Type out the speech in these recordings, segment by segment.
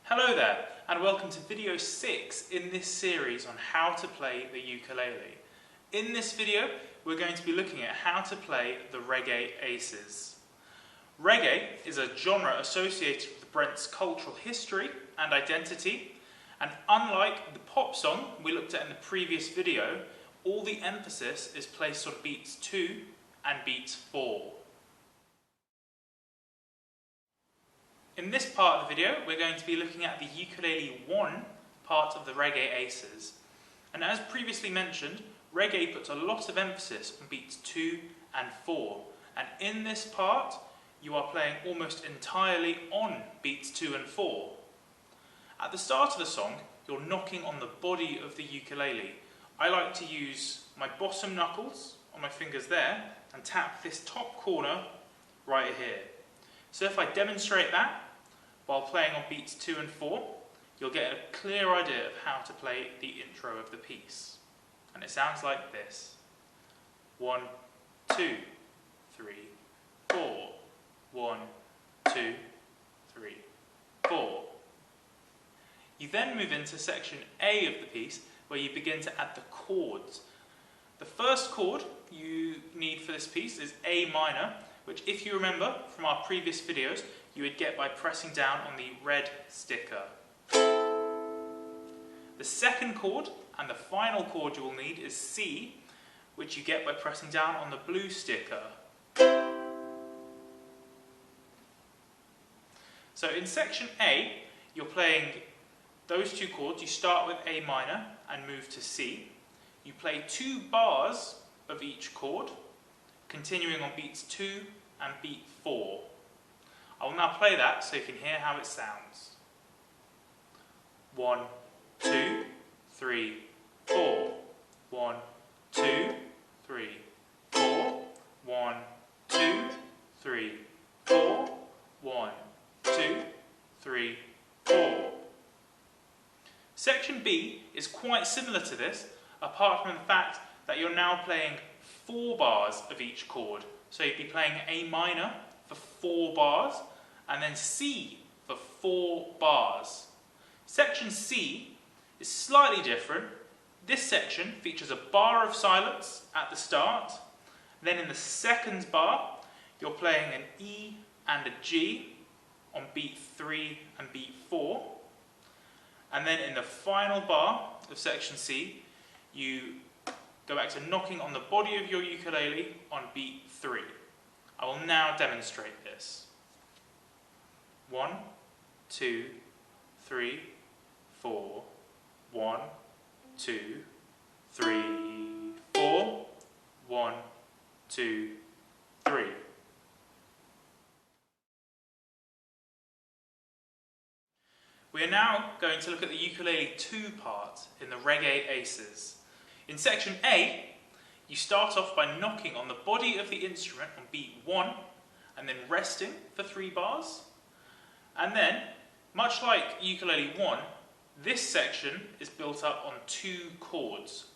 Hello there, and welcome to video 6 in this series on how to play the ukulele. In this video, we're going to be looking at how to play the Reggae Aces. Reggae is a genre associated with Brent's cultural history and identity, and unlike the pop song we looked at in the previous video, all the emphasis is placed on beats 2 and beats 4. In this part of the video, we're going to be looking at the Ukulele 1 part of the Reggae Aces. And as previously mentioned, reggae puts a lot of emphasis on beats 2 and 4. And in this part, you are playing almost entirely on beats 2 and 4. At the start of the song, you're knocking on the body of the ukulele. I like to use my bottom knuckles on my fingers there and tap this top corner right here. So if I demonstrate that, while playing on beats 2 and 4, you'll get a clear idea of how to play the intro of the piece. And it sounds like this. 1, 2, 3, 4. 1, 2, 3, 4. You then move into section A of the piece, where you begin to add the chords. The first chord you need for this piece is A minor, which, if you remember from our previous videos, you would get by pressing down on the red sticker. The second chord and the final chord you will need is C, which you get by pressing down on the blue sticker. So in section A, you're playing those two chords. You start with A minor and move to C. You play 2 bars of each chord, continuing on beats 2 and beat 4. I will now play that so you can hear how it sounds. 1, 2, 3, 4. 1, 2, 3, 4. 1, 2, 3, 4. 1, 2, 3, 4. Section B is quite similar to this, apart from the fact that you're now playing 4 bars of each chord. So you'd be playing A minor for 4 bars, and then C for 4 bars. Section C is slightly different. This section features a bar of silence at the start. Then in the second bar, you're playing an E and a G on beat 3 and beat 4. And then in the final bar of section C, you go back to knocking on the body of your ukulele on beat 3. I will now demonstrate this. 1, 2, 3, 4. 1, 2, 3, 4. 1, 2, 3. We are now going to look at the ukulele 2 part in the Reggae Aces. In section A, you start off by knocking on the body of the instrument on beat 1 and then resting for 3 bars. And then, much like ukulele 1, this section is built up on 2 chords.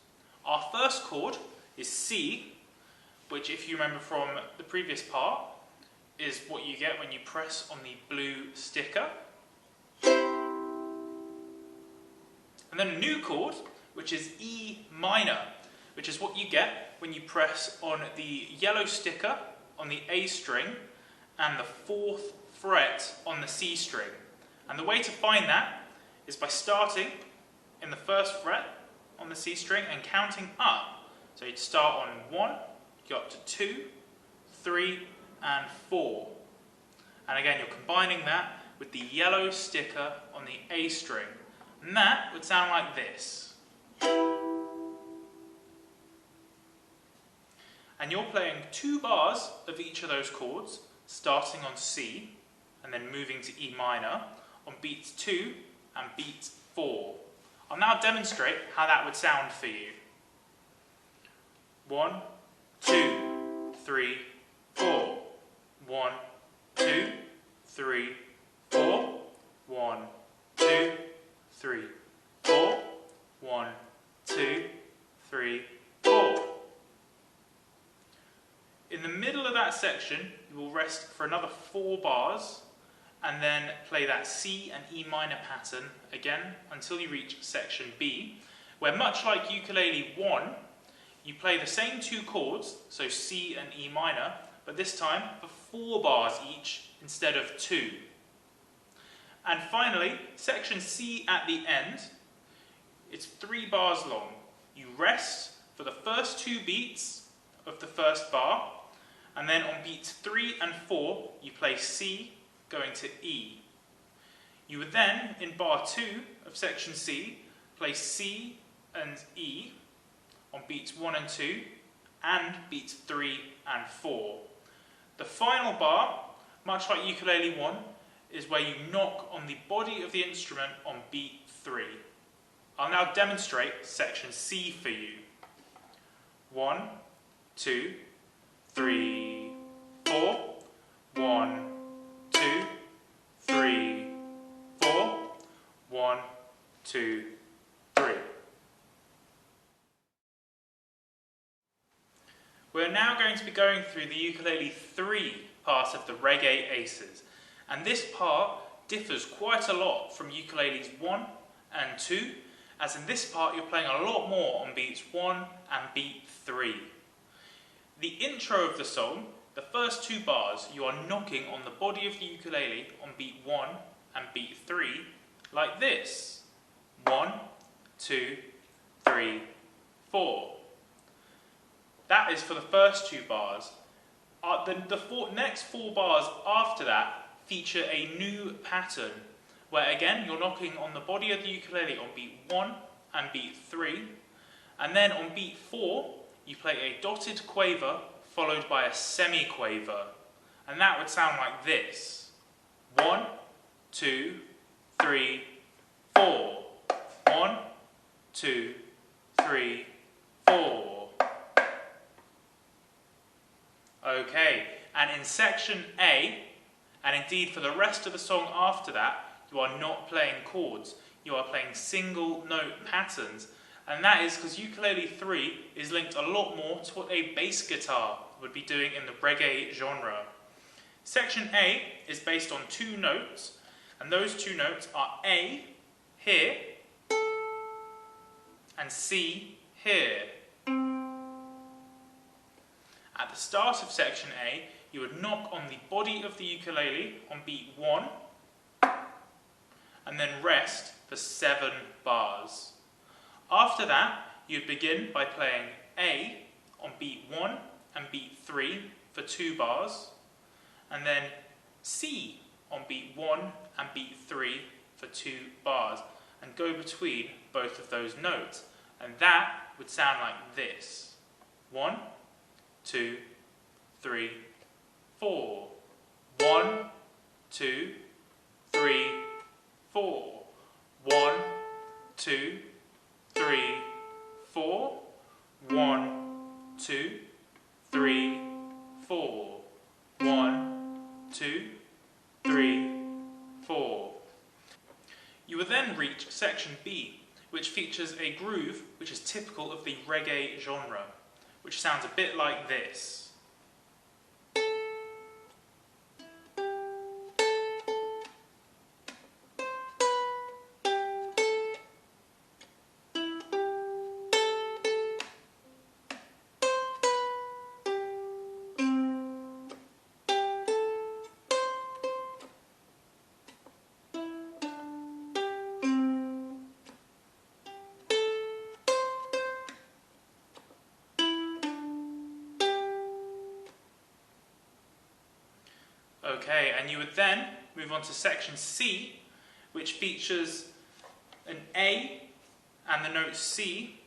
Our first chord is C, which, if you remember from the previous part, is what you get when you press on the blue sticker. And then a new chord, which is E minor, which is what you get when you press on the yellow sticker on the A string and the 4th fret on the C string. And the way to find that is by starting in the 1st fret on the C string and counting up. So you'd start on 1, go up to 2, 3 and 4. And again, you're combining that with the yellow sticker on the A string. And that would sound like this. And you're playing 2 bars of each of those chords, starting on C and then moving to E minor on beats 2 and beat 4. I'll now demonstrate how that would sound for you. 1, 2, 3, 4. 1, 2, 3, 4. 1, 2, 3, 4. 1, 2, 3, 4. In the middle of that section, you will rest for another 4 bars, and then play that C and E minor pattern again until you reach section B, where much like ukulele 1, you play the same 2 chords, so C and E minor, but this time for 4 bars each instead of 2. And finally, section C at the end, it's 3 bars long. You rest for the first 2 beats of the first bar, and then on beats 3 and 4, you play C going to E. You would then, in bar 2 of section C, play C and E on beats 1 and 2, and beats 3 and 4. The final bar, much like ukulele 1, is where you knock on the body of the instrument on beat 3. I'll now demonstrate section C for you. 1, 2, 3, 4. 1, 2, 3, 4. 1, 2, 3. We're now going to be going through the ukulele 3 part of the Reggae Aces, and this part differs quite a lot from ukuleles 1 and 2, as in this part you're playing a lot more on beats 1 and beat 3. The intro of the song, the first 2 bars, you are knocking on the body of the ukulele on beat 1 and beat 3, like this. 1, 2, 3, 4. That is for the first 2 bars. The next 4 bars after that feature a new pattern, where again you're knocking on the body of the ukulele on beat 1 and beat 3, and then on beat 4 you play a dotted quaver followed by a semi-quaver, and that would sound like this. 1, 2, 3, 4. 1, 2, 3, 4. Okay, and in section A, and indeed for the rest of the song after that, you are not playing chords, you are playing single note patterns, and that is because ukulele 3 is linked a lot more to what a bass guitar would be doing in the reggae genre. Section A is based on 2 notes, and those 2 notes are A, here, and C, here. At the start of section A, you would knock on the body of the ukulele on beat 1, and then rest for 7 bars. After that, you'd begin by playing A on beat 1 and beat 3 for 2 bars, and then C on beat 1 and beat 3 for 2 bars, and go between both of those notes. And that would sound like this. 1, 2, 3, 4. 1, 2, 3, 4. 1, 2, 3, 4. 1, 2, 3, 4. 1, 2, 3, 4. You will then reach section B, which features a groove which is typical of the reggae genre, which sounds a bit like this. Okay, and you would then move on to section C, which features an A and the note C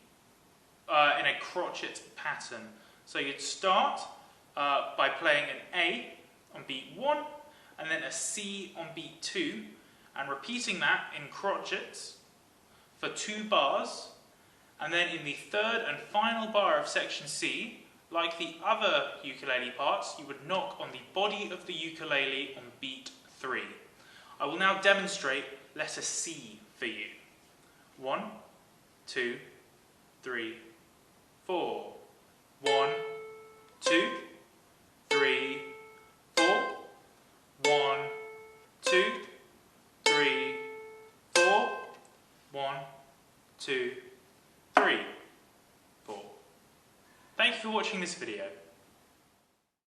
in a crotchet pattern. So you'd start by playing an A on beat 1, and then a C on beat 2, and repeating that in crotchets for 2 bars, and then in the third and final bar of section C, like the other ukulele parts, you would knock on the body of the ukulele on beat 3. I will now demonstrate letter C for you. 1, 2, 3, 4. 1, 2, 3, 4. 1, 2, 2, 3, 4. 1, 2, 3, 4. Thank you for watching this video.